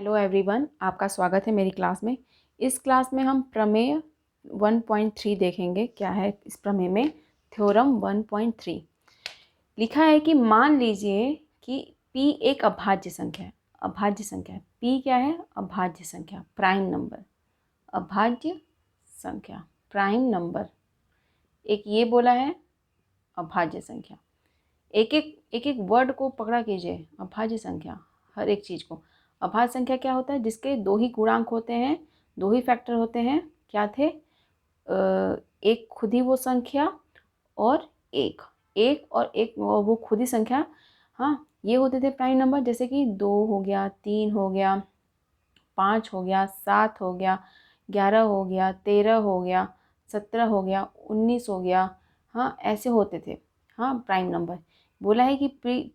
Hello everyone, आपका स्वागत है मेरी क्लास में। इस क्लास में हम प्रमेय 1.3 देखेंगे। क्या है इस प्रमेय में? थ्योरम 1.3 लिखा है कि मान लीजिए कि p एक अभाज्य संख्या है। अभाज्य संख्या है p क्या है? अभाज्य संख्या, प्राइम नंबर। अभाज्य संख्या, प्राइम नंबर। एक ये बोला है अभाज्य संख्या। एक एक वर्ड को पकड़ा कीजिए। अभाज्य संख्या, हर एक चीज़ को। अभाज्य संख्या क्या होता है? जिसके दो ही गुणांक होते हैं, दो ही फैक्टर होते हैं। क्या थे? एक खुद ही वो संख्या और एक और एक वो खुद ही संख्या। हाँ, ये होते थे प्राइम नंबर। जैसे कि 2 हो गया, 3 हो गया, 5 हो गया, 7 हो गया, 11 हो गया, 13 हो गया, 17 हो गया, 19 हो गया। हाँ, ऐसे होते थे। हाँ, प्राइम नंबर। बोला है कि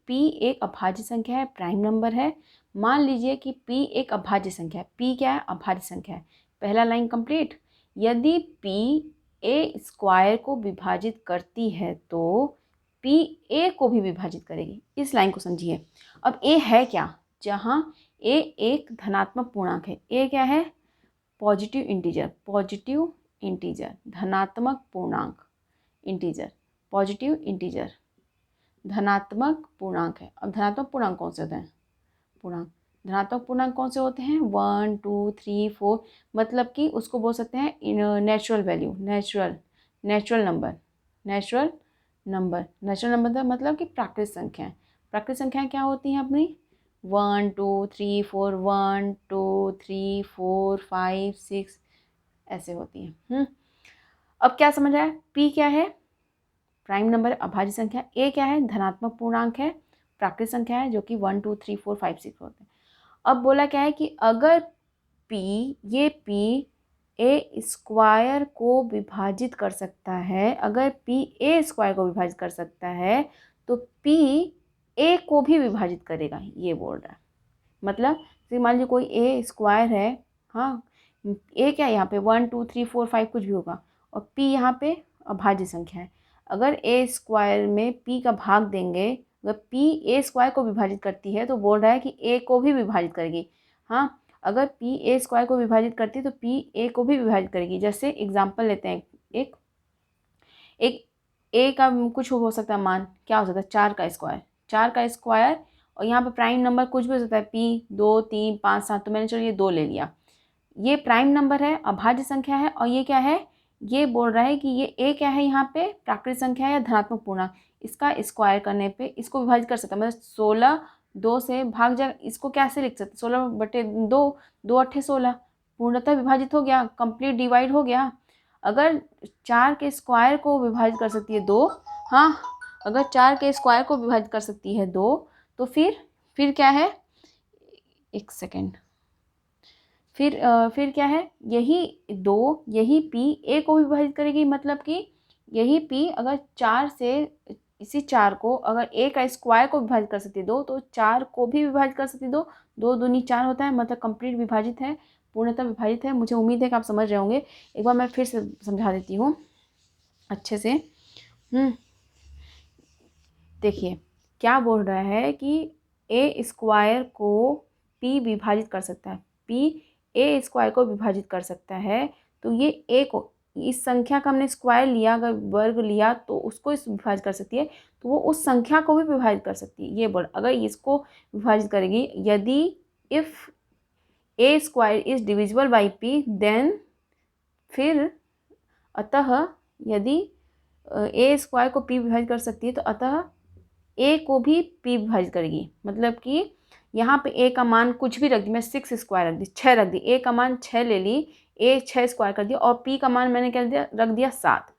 p एक अभाज्य संख्या है, प्राइम नंबर है। मान लीजिए कि p एक अभाज्य संख्या है। p क्या है? अभाज्य संख्या है। पहला लाइन कंप्लीट। यदि p a स्क्वायर को विभाजित करती है तो p a को भी विभाजित करेगी। इस लाइन को समझिए। अब a है क्या? जहाँ a एक धनात्मक पूर्णांक है। a क्या है? Positive integer. पॉजिटिव इंटीजर, धनात्मक पूर्णांक, इंटीजर, पॉजिटिव इंटीजर, धनात्मक पूर्णांक है। अब धनात्मक पूर्णांक कौन से होते हैं? धनात्मक पूर्णांक कौन से होते हैं? 1, 2, 3, 4। मतलब कि उसको बोल सकते हैं नेचुरल वैल्यू, नेचुरल नंबर मतलब कि प्राकृतिक संख्याएं। प्राकृतिक संख्याएं क्या होती हैं अपनी? 1, 2, 3, 4, 1, 2, 3, 4, 5, 6 ऐसे होती हैं। अब क्या समझ आया? p क्या है? प्राइम नंबर, अभाज्य संख्या। a क्या है? धनात्मक पूर्णांक है, प्राकृतिक संख्या है, जो कि 1, 2, 3, 4, 5, 6 होते हैं। अब बोला क्या है कि अगर ये p a स्क्वायर को विभाजित कर सकता है, अगर p a स्क्वायर को विभाजित कर सकता है तो p a को भी विभाजित करेगा, ये बोल रहा है। मतलब मान लीजिए कोई a स्क्वायर है। हाँ, a क्या है यहाँ पे? 1, 2, 3, 4, 5 कुछ भी होगा, और p यहाँ पे अभाज्य संख्या है। अगर a स्क्वायर में p का भाग देंगे, अगर p a स्क्वायर को विभाजित करती है तो बोल रहा है कि a को भी विभाजित करेगी। हाँ, अगर p a स्क्वायर को विभाजित करती है तो p a को भी विभाजित करेगी। जैसे एग्जाम्पल लेते हैं। एक a का कुछ हो सकता है मान, क्या हो सकता है? 4 का स्क्वायर, और यहाँ पे प्राइम नंबर कुछ भी हो सकता है, p 2, 3, 5, 7। तो मैंने चलो ये 2 ले लिया। ये प्राइम नंबर है, अभाज्य संख्या है। और ये क्या है? ये बोल रहा है कि ये a क्या है? यहाँ पे प्राकृतिक संख्या है या धनात्मक पूर्णांक। इसका स्क्वायर करने पे इसको विभाजित कर सकता है। मतलब 16 2 से भाग जाए। इसको कैसे लिख सकते? 16/2, 2 8 16, पूर्णतः विभाजित हो गया, कंप्लीट डिवाइड हो गया। अगर 4 के स्क्वायर को विभाजित कर सकती है 2, हाँ, अगर 4 के स्क्वायर को विभाजित कर सकती है 2, तो फिर क्या है? एक सेकेंड। फिर क्या है? यही p a को विभाजित करेगी। मतलब कि यही p अगर 4 से, इसी 4 को अगर a का स्क्वायर को विभाजित कर सकती है 2, तो 4 को भी विभाजित कर सकती है 2। 2 दूनी 4 होता है, मतलब कंप्लीट विभाजित है, पूर्णतः विभाजित है। मुझे उम्मीद है कि आप समझ रहे होंगे। एक बार मैं फिर से समझा देती हूँ अच्छे से। देखिए क्या बोल रहा है कि a स्क्वायर को p विभाजित कर सकता है। p a स्क्वायर को विभाजित कर सकता है, तो ये a को, इस संख्या का हमने स्क्वायर लिया, अगर वर्ग लिया तो उसको इस विभाजित कर सकती है, तो वो उस संख्या को भी विभाजित कर सकती है। ये बोल, अगर इसको विभाजित करेगी, यदि if a square is divisible by p, then फिर अतः यदि a स्क्वायर को p विभाजित कर सकती है तो अतः a को भी p विभाजित करेगी। मतलब कि यहाँ पे a का मान कुछ भी रख दी, मैं 6 स्क्वायर रख दी, 6 रख दी, a का मान 6 ले ली, a 6 स्क्वायर कर दिया, और p का मान मैंने क्या दिया? रख दिया 7।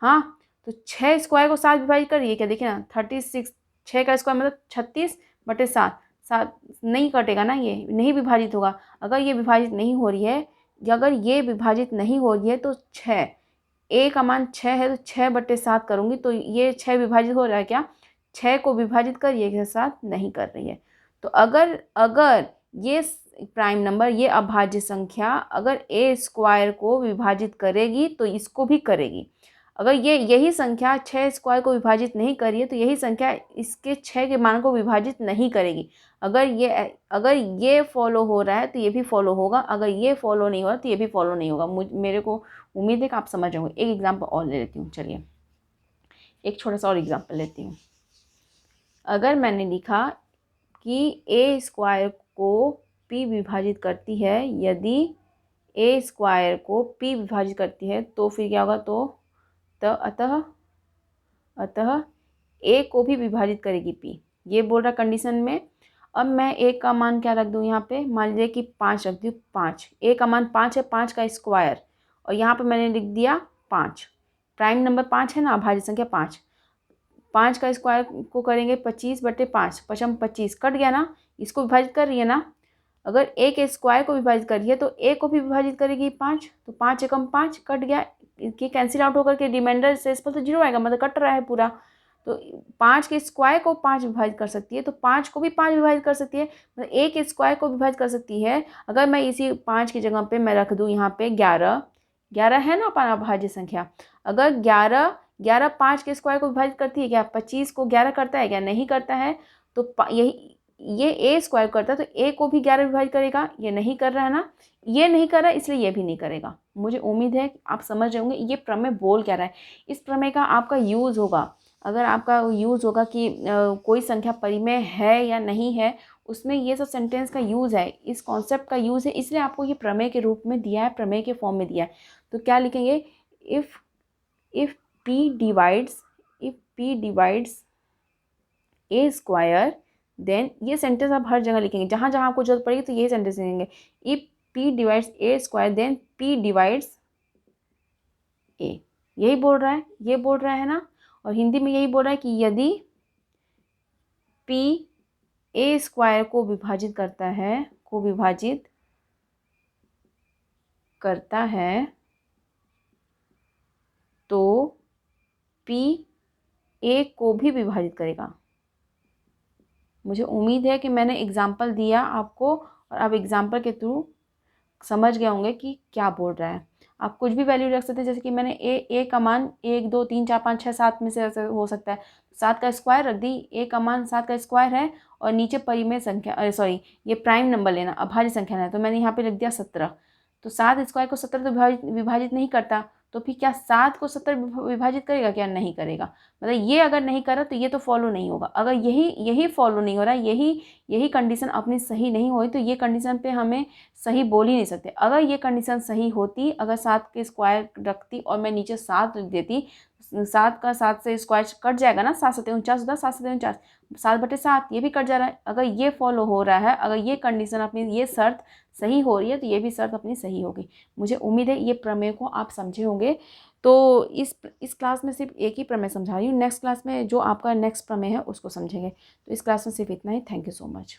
हाँ, तो 6 स्क्वायर को 7 विभाजित करिए, क्या देखिए ना, 36। 6 का स्क्वायर मतलब 36/7। 7 नहीं कटेगा ना, ये नहीं विभाजित होगा। अगर ये विभाजित नहीं हो रही है, अगर ये विभाजित नहीं हो रही है तो 6, a का मान 6 है तो 6/7 करूँगी, तो ये 6 विभाजित हो रहा है क्या? 6 को विभाजित करिए के साथ नहीं कर रही है। तो अगर ये प्राइम नंबर, ये अभाज्य संख्या अगर a स्क्वायर को विभाजित करेगी तो इसको भी करेगी। अगर ये यही संख्या 6 स्क्वायर को विभाजित नहीं कर रही है तो यही संख्या इसके 6 के मान को विभाजित नहीं करेगी। अगर ये फॉलो हो रहा है तो ये भी फॉलो होगा, अगर ये फॉलो नहीं हो रहा तो ये भी फॉलो नहीं होगा। मेरे को उम्मीद है कि आप समझ होंगे। एक एग्जाम्पल और ले लेती हूँ, चलिए एक छोटा सा और एग्जाम्पल लेती हूँ। अगर मैंने लिखा कि ए स्क्वायर को p विभाजित करती है, यदि ए स्क्वायर को p विभाजित करती है तो फिर क्या होगा, तो अतः ए को भी विभाजित करेगी p, ये बोल रहा कंडीशन में। अब मैं ए का मान क्या रख दूँ यहाँ पे, मान लीजिए कि 5 रख दूँ। 5, ए का मान 5 है, 5 का स्क्वायर, और यहाँ पे मैंने लिख दिया 5। प्राइम नंबर 5 है ना, अभाज्य संख्या 5। 5 का स्क्वायर को करेंगे 25/5, 5 25 कट गया ना, इसको विभाजित कर रही है ना। अगर ए के स्क्वायर को विभाजित कर रही है तो ए को भी विभाजित करेगी 5, तो 5 एकम 5 कट गया, ये कैंसिल आउट होकर के रिमाइंडर शेषफल तो 0 आएगा, मतलब कट रहा है पूरा। तो 5 के स्क्वायर को 5 विभाजित कर सकती है, तो 5 को भी 5 विभाजित कर सकती है, मतलब ए के स्क्वायर को विभाजित कर सकती है। अगर मैं इसी 5 की जगह पे मैं रख दूँ यहाँ पे 11, 11 है ना अपना अभाज्य संख्या। अगर 11 5 के स्क्वायर को विभाजित करती है क्या, 25 को 11 करता है क्या, नहीं करता है। तो ये ए स्क्वायर करता है तो ए को भी 11 विभाजित करेगा, ये नहीं कर रहा है ना, ये नहीं कर रहा है इसलिए ये भी नहीं करेगा। मुझे उम्मीद है आप समझ रहे होंगे ये प्रमेय बोल क्या रहा है। इस प्रमेय का आपका यूज़ होगा, अगर आपका यूज़ होगा कि कोई संख्या परिमेय है या नहीं है, उसमें ये सब सेंटेंस का यूज़ है, इस कॉन्सेप्ट का यूज़ है, इसलिए आपको ये प्रमेय के रूप में दिया है, प्रमेय के फॉर्म में दिया है। तो क्या लिखेंगे, if p divides a square, then ये सेंटेंस आप हर जगह लिखेंगे, जहाँ जहाँ आपको जरूरत पड़ेगी तो यही सेंटेंस लिखेंगे। If p divides a square then p divides a, यही बोल रहा है, ये बोल रहा है ना। और हिंदी में यही बोल रहा है कि यदि p a स्क्वायर को विभाजित करता है तो p a को भी विभाजित करेगा। मुझे उम्मीद है कि मैंने एग्जाम्पल दिया आपको और आप एग्जाम्पल के थ्रू समझ गए होंगे कि क्या बोल रहा है। आप कुछ भी वैल्यू रख सकते हैं, जैसे कि मैंने ए का मान 1 2 3 4 5 6 7 में से हो सकता है। 7 का स्क्वायर रख दी, ए का मान 7 का स्क्वायर है और नीचे परिमेय संख्या, सॉरी ये प्राइम नंबर लेना, अभाज्य संख्या है, तो मैंने यहाँ पे लिख दिया 17। तो 7 स्क्वायर को 17 तो विभाजित नहीं करता, तो फिर क्या 7 को 17 विभाजित करेगा क्या, नहीं करेगा। मतलब ये अगर नहीं करा तो ये तो फॉलो नहीं होगा। अगर यही फॉलो नहीं हो रहा, यही कंडीशन अपनी सही नहीं हुई तो ये कंडीशन पे हमें सही बोल ही नहीं सकते। अगर ये कंडीशन सही होती, अगर 7 के स्क्वायर रखती और मैं नीचे 7 लिख देती, 7 का 7 से स्क्वायर कट जाएगा ना, 7 7 49 होता है, 7 7 49, 7/7 ये भी कट जा रहा है। अगर ये फॉलो हो रहा है, अगर ये कंडीशन अपनी, ये शर्त सही हो रही है तो ये भी शर्त अपनी सही होगी। मुझे उम्मीद है ये प्रमेय को आप समझे होंगे। तो इस क्लास में सिर्फ एक ही प्रमेय समझा रही हूँ, नेक्स्ट क्लास में जो आपका नेक्स्ट प्रमेय है उसको समझेंगे। तो इस क्लास में सिर्फ इतना ही। Thank you so much.